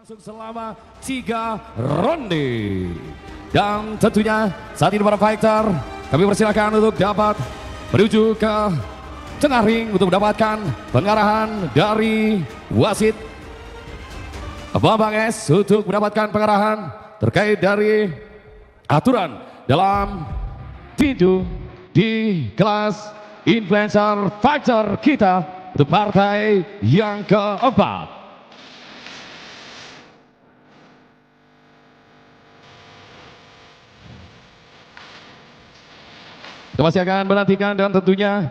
Langsung selama 3 ronde. Dan tentunya saat ini para fighter kami persilakan untuk dapat menuju ke tengah ring untuk mendapatkan pengarahan dari wasit Bambang S untuk mendapatkan pengarahan terkait dari aturan dalam tinju di kelas influencer fighter kita untuk partai yang keempat. Kita masih akan menantikan dan tentunya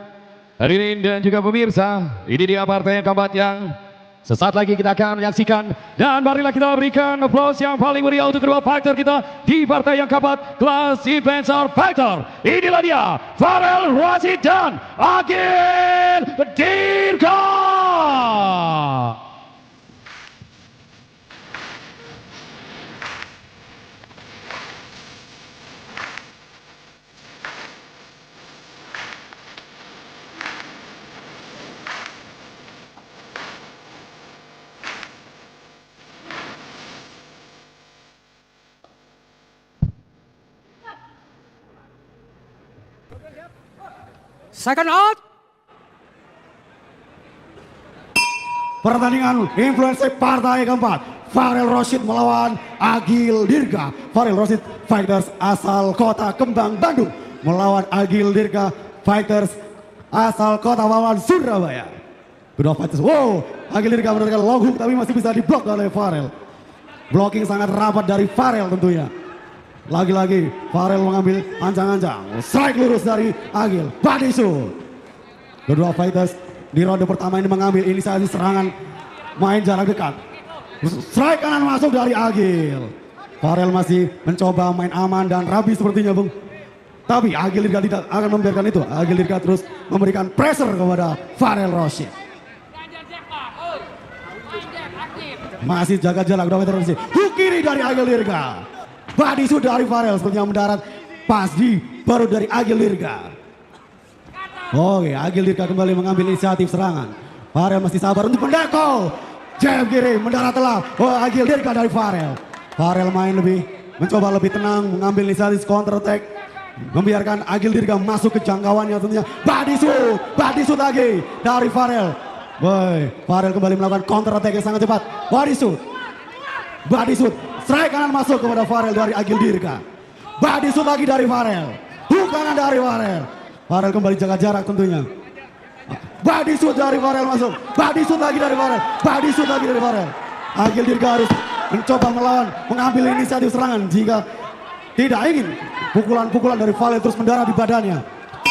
hadirin dan juga pemirsa, ini dia partai yang keempat yang sesaat lagi kita akan menyaksikan. Dan marilah kita berikan aplaus yang paling meriah untuk kedua fighter kita di partai yang keempat kelas influencer fighter. Inilah dia Farel Rashid dan Agil Dirga. Second out. Pertandingan influencer partai keempat, Farel Rashid melawan Agil Dirga. Farel Rashid fighters asal kota Kembang, Bandung melawan Agil Dirga fighters asal kota Wawan, Surabaya. Kedua fighters, wow, Agil Dirga menerapkan long hook tapi masih bisa diblok oleh Farel. Blocking sangat rapat dari Farel tentunya. Lagi-lagi Farel mengambil ancang-ancang, strike lurus dari Agil, body shoot. Kedua fighters di ronde pertama ini mengambil inisiatif serangan main jarak dekat. Strike kanan masuk dari Agil. Farel masih mencoba main aman dan rapi sepertinya, Bung. Tapi Agil Dirga tidak akan membiarkan itu. Agil Dirga terus memberikan pressure kepada Farel Rashid. Masih jaga jarak kedua fighter Rashid. Hook kiri dari Agil Dirga. Body shoot dari Farel sepertinya mendarat pas di baru dari Agil Dirga. Oke, Agil Dirga kembali mengambil inisiatif serangan. Farel masih sabar untuk mendekol. Jab kiri mendarat telah. Oh, Agil Dirga dari Farel. Farel main mencoba lebih tenang, mengambil inisiatif counter attack. Membiarkan Agil Dirga masuk ke jangkauannya tentunya. Body shoot lagi dari Farel. Boy, Farel kembali melakukan counter attack yang sangat cepat. Body shoot. Strike kanan masuk kepada Farel dari Agil Dirga. Body shoot lagi dari Farel. Hook kanan dari Farel. Farel kembali jaga jarak tentunya. Body shoot dari Farel masuk. Body shoot lagi dari Farel. Body shoot lagi dari Farel. Agil Dirga harus mencoba melawan, mengambil inisiatif serangan jika tidak ingin pukulan-pukulan dari Farel terus mendarat di badannya.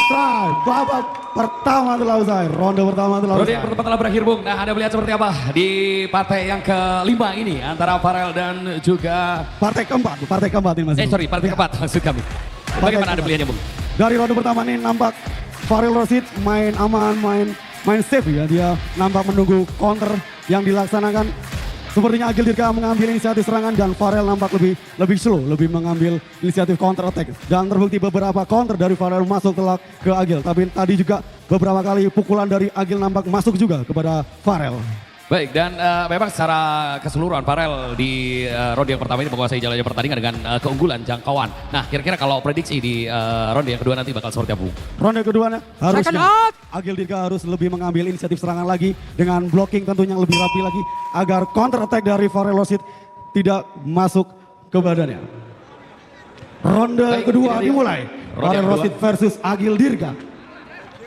Strike, babak pertama telah usai. Ronde pertama telah usai. Ronde yang pertama telah berakhir, Bung. Nah, Anda melihat seperti apa di partai yang kelima ini antara Farel dan juga partai keempat ini Mas. partai keempat maksud kami. Bagaimana Anda melihatnya, Bung? Dari ronde pertama ini nampak Farel Rashid main aman, main safe ya. Dia nampak menunggu counter yang dilaksanakan. Sepertinya Agil Dirga mengambil inisiatif serangan dan Farel nampak lebih slow, lebih mengambil inisiatif counter attack. Dan terbukti beberapa counter dari Farel masuk telak ke Agil. Tapi tadi juga beberapa kali pukulan dari Agil nampak masuk juga kepada Farel. Baik, dan memang secara keseluruhan Farel di ronde yang pertama ini menguasai jalannya pertandingan dengan keunggulan jangkauan. Nah, kira-kira kalau prediksi di ronde yang kedua nanti bakal seperti apa, Bung? Ronde kedua harusnya Agil Dirga harus lebih mengambil inisiatif serangan lagi dengan blocking tentunya yang lebih rapi lagi agar counter attack dari Farel Rashid tidak masuk ke badannya. Ronde kedua dimulai. Farel Rashid versus Agil Dirga.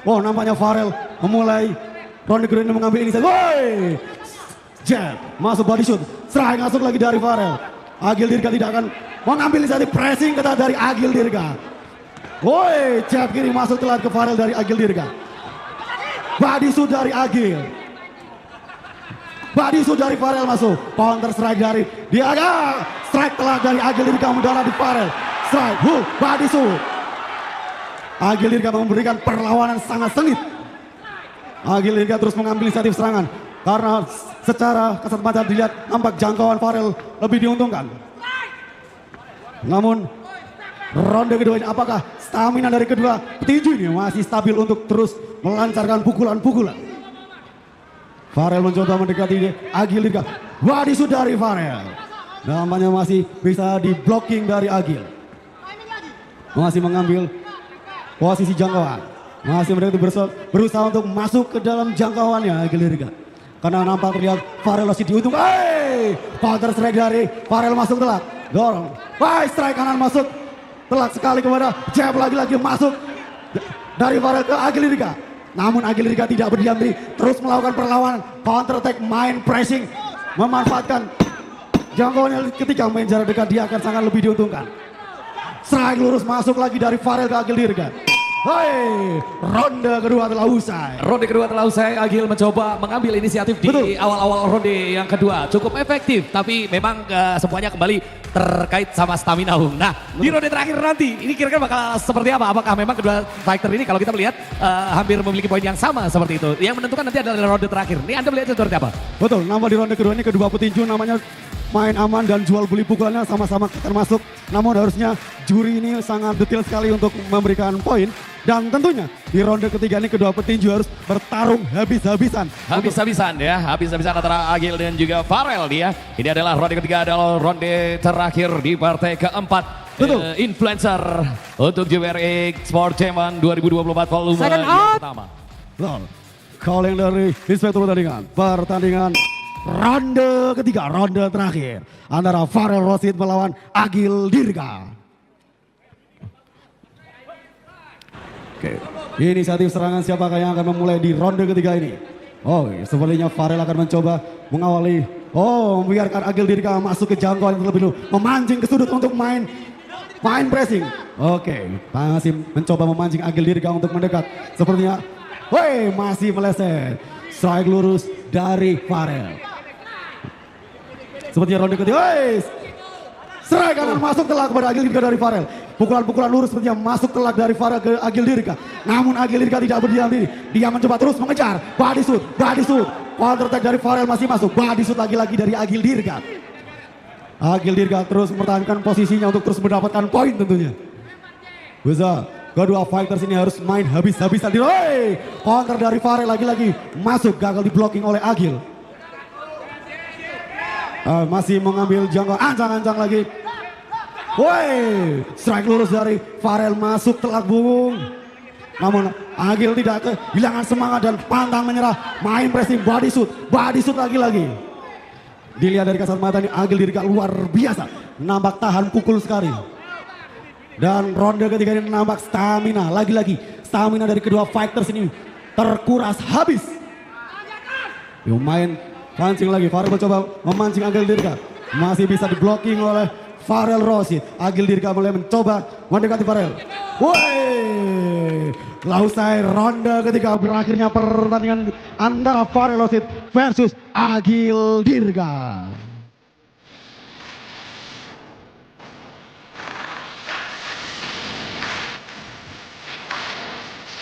Oh, nampaknya Farel memulai ronde kedua ini mengambil inisiatif. Woi! Jab, masuk body shoot. Strike masuk lagi dari Farel. Agil Dirga tidak akan mengambil inisiatif, pressing ketat dari Agil Dirga. Woi, jab kiri masuk telat ke Farel dari Agil Dirga. Body shoot dari Agil. Body shoot dari Farel masuk. Counter strike dari Dirga. Strike telat dari Agil Dirga mendarat di Farel. Strike, hook, body shoot. Agil Dirga memberikan perlawanan sangat sengit. Agil Dirga terus mengambil inisiatif serangan karena secara kasat mata dilihat nampak jangkauan Farel lebih diuntungkan. Namun ronde kedua ini apakah stamina dari kedua petinju ini masih stabil untuk terus melancarkan pukulan-pukulan? Farel mencoba mendekati Agil Dirga. Wadisu dari Farel. Namanya masih bisa di blocking dari Agil. Masih mengambil posisi jangkauan. Masih mendekati berusaha untuk masuk ke dalam jangkauannya Agil Dirga. Karena nampak terlihat Farel masih diuntung. Counter strike dari Farel masuk telak. Dorong. Strike kanan masuk. Telak sekali kepada jab lagi-lagi masuk dari Farel ke Agil Dirga. Namun Agil Dirga tidak berdiam diri, terus melakukan perlawanan, counter attack, main pressing, memanfaatkan jangkauannya ketika main jarak dekat dia akan sangat lebih diuntungkan. Strike lurus masuk lagi dari Farel ke Agil Dirga. Ronde kedua telah usai. Ronde kedua telah usai, Agil mencoba mengambil inisiatif di awal-awal ronde yang kedua. Cukup efektif, tapi memang semuanya kembali terkait sama stamina Hung. Nah, di ronde terakhir nanti, ini kira-kira bakal seperti apa? Apakah memang kedua fighter ini kalau kita melihat hampir memiliki poin yang sama seperti itu. Yang menentukan nanti adalah ronde terakhir. Ini Anda melihat seperti apa? Betul, nama di ronde kedua ini kedua petinju namanya main aman dan jual beli pukulannya sama-sama termasuk. Namun harusnya juri ini sangat detail sekali untuk memberikan poin. Dan tentunya di ronde ketiga ini kedua petinju harus bertarung habis-habisan. Habis-habisan ya, habis-habisan antara Agil dan juga Farel dia. Ini adalah ronde ketiga, adalah ronde terakhir di partai keempat. Betul. Influencer untuk JWRX Sport Chairman 2024 volume yang pertama. Betul. Calling dari inspektur pertandingan ronde ketiga, ronde terakhir antara Farel Rosid melawan Agil Dirga. Oke, inisiatif serangan siapakah yang akan memulai di ronde ketiga ini? Sepertinya Farel akan mencoba mengawali. Membiarkan Agil Dirga masuk ke jangkauan terlebih dulu, memancing ke sudut untuk main pressing. Masih mencoba memancing Agil Dirga untuk mendekat. Sepertinya, masih meleset. Strike lurus dari Farel. Sepertinya ronde ketiga, strike kanan masuk telak kepada Agil Dirga dari Farel. Pukulan-pukulan lurus sepertinya masuk telak dari Farel ke Agil Dirga. Namun Agil Dirga tidak berdiam diri. Dia mencoba terus mengejar. Body shoot. Counter attack dari Farel masih masuk. Body shoot lagi-lagi dari Agil Dirga. Agil Dirga terus mempertahankan posisinya untuk terus mendapatkan poin tentunya. Bisa. Kedua fighters ini harus main habis-habisan. Counter dari Farel lagi-lagi masuk, gagal di blocking oleh Agil. Masih mengambil jangkauan, ancang-ancang lagi. Strike lurus dari Farel masuk telak bung. Namun Agil tidak kehilangan semangat dan pantang menyerah. Main pressing, body shoot lagi-lagi. Dilihat dari kasat mata ini Agil Dirga luar biasa. Nampak tahan pukul sekali. Dan ronde ketiga ini nampak stamina. Lagi-lagi stamina dari kedua fighters ini terkuras habis. Main pancing lagi, Farel mencoba memancing Agil Dirga. Masih bisa di blocking oleh Farel Rosid. Agil Dirga mulai mencoba mendekati Farel. Telah usai ronde ketiga, berakhirnya pertandingan antara Farel Rosid versus Agil Dirga.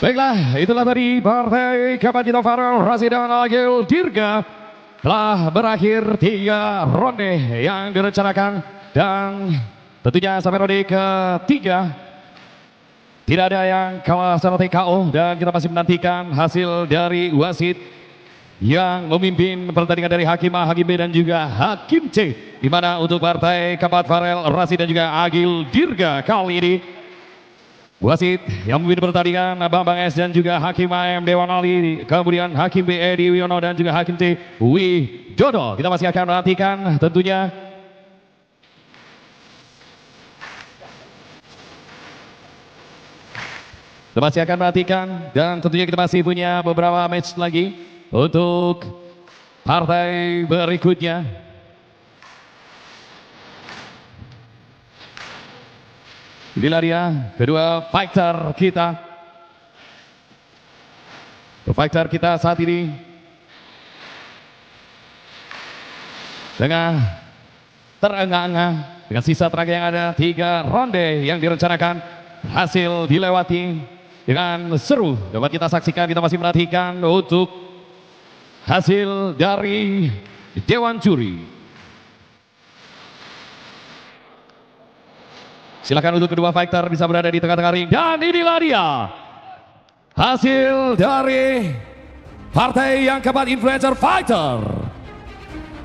Baiklah, itulah tadi partai keempat kita Farel Rosid dan Agil Dirga. Telah berakhir 3 ronde yang direncanakan dan tentunya sampai ronde ketiga tidak ada yang kalah secara TKO dan kita masih menantikan hasil dari wasit yang memimpin pertandingan dari Hakim A, Hakim B dan juga Hakim C, di mana untuk partai keempat Farel Rosid dan juga Agil Dirga kali ini wasit yang memimpin pertandingan Bambang S dan juga Hakim AM Dewan Ali, kemudian Hakim B Edi Wiono dan juga Hakim T Widodo. Kita masih akan menantikan tentunya dan tentunya kita masih punya beberapa match lagi untuk partai berikutnya. Inilah dia kedua fighter kita. Fighter kita saat ini tengah terengah-engah dengan sisa tenaga yang ada 3 ronde yang direncanakan hasil dilewati dengan seru. Dapat kita saksikan, kita masih menantikan untuk hasil dari Dewan Juri. Silakan untuk kedua fighter bisa berada di tengah-tengah ring. Dan inilah dia hasil dari partai yang keempat Influencer Fighter.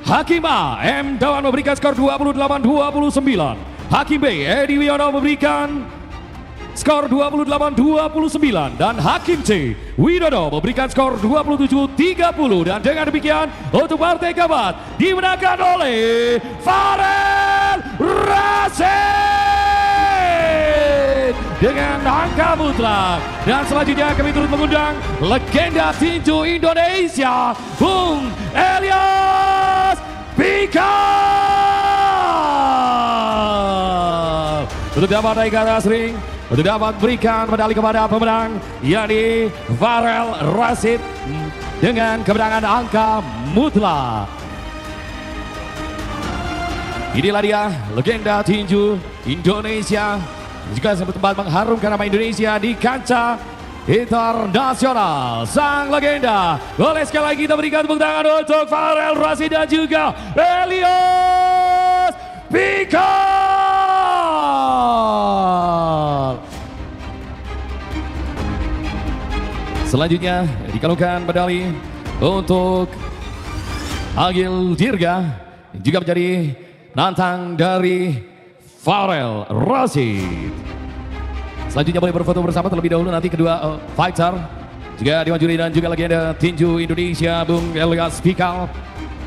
Hakim A, M. Dawan memberikan skor 28-29. Hakim B, Edi Wiono memberikan skor 28-29. Dan Hakim C, Widodo memberikan skor 27-30. Dan dengan demikian untuk partai keempat dimenangkan oleh Farel Rashid dengan angka mutlak. Dan selanjutnya kami turut mengundang legenda tinju Indonesia, Bung Elias Pikal, untuk dapat naik ke atas ring, untuk dapat berikan medali kepada pemenang, yakni Farel Rashid dengan kemenangan angka mutlak. Inilah dia legenda tinju Indonesia, juga sempat mengharumkan nama Indonesia di kancah internasional. Sang legenda, boleh sekali lagi kita berikan tepuk tangan untuk Farel Rashid dan juga Elias Pikal. Selanjutnya dikalungkan medali untuk Agil Dirga, juga menjadi nantang dari Farel Rashid. Selanjutnya boleh berfoto bersama terlebih dahulu, nanti kedua fighter juga Dewan Juri dan juga legenda tinju Indonesia Bung Elias Pikal.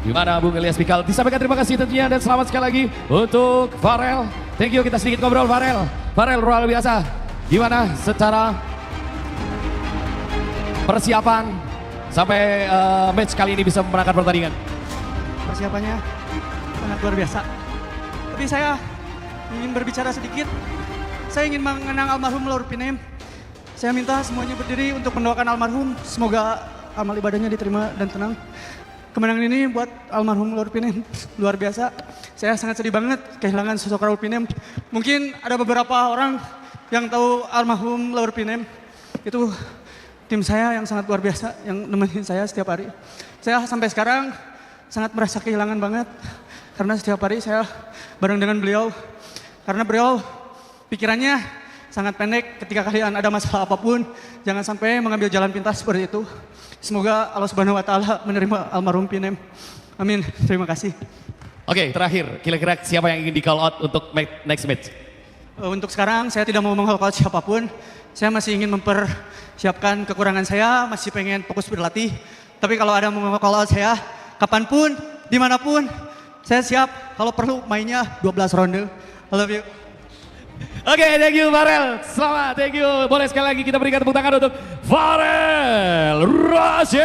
Di mana Bung Elias Pikal disampaikan terima kasih tentunya dan selamat sekali lagi untuk Farel. Thank you, kita sedikit ngobrol Farel. Farel luar biasa. Gimana secara persiapan sampai match kali ini bisa memenangkan pertandingan? Persiapannya sangat luar biasa. Tapi saya ingin berbicara sedikit. Saya ingin mengenang almarhum Laur Pinem. Saya minta semuanya berdiri untuk mendoakan almarhum. Semoga amal ibadahnya diterima dan tenang. Kemenangan ini buat almarhum Laur Pinem luar biasa. Saya sangat sedih banget kehilangan sosok Laur Pinem. Mungkin ada beberapa orang yang tahu almarhum Laur Pinem. Itu tim saya yang sangat luar biasa, yang nemenin saya setiap hari. Saya sampai sekarang sangat merasa kehilangan banget. Karena setiap hari saya bareng dengan beliau. Karena beliau pikirannya sangat pendek, ketika kalian ada masalah apapun, jangan sampai mengambil jalan pintas seperti itu. Semoga Allah Subhanahu wa Ta'ala menerima almarhum Pinem. Amin. Terima kasih. Oke, terakhir, kira-kira siapa yang ingin di call out untuk next match? Untuk sekarang saya tidak mau meng-call out siapapun. Saya masih ingin mempersiapkan kekurangan saya, masih pengen fokus berlatih. Tapi kalau ada mau call out saya, kapanpun, dimanapun, saya siap. Kalau perlu mainnya 12 ronde. I love you. Oke, thank you Farel. Selamat, thank you. Boleh sekali lagi kita berikan tepuk tangan untuk Farel Rashid.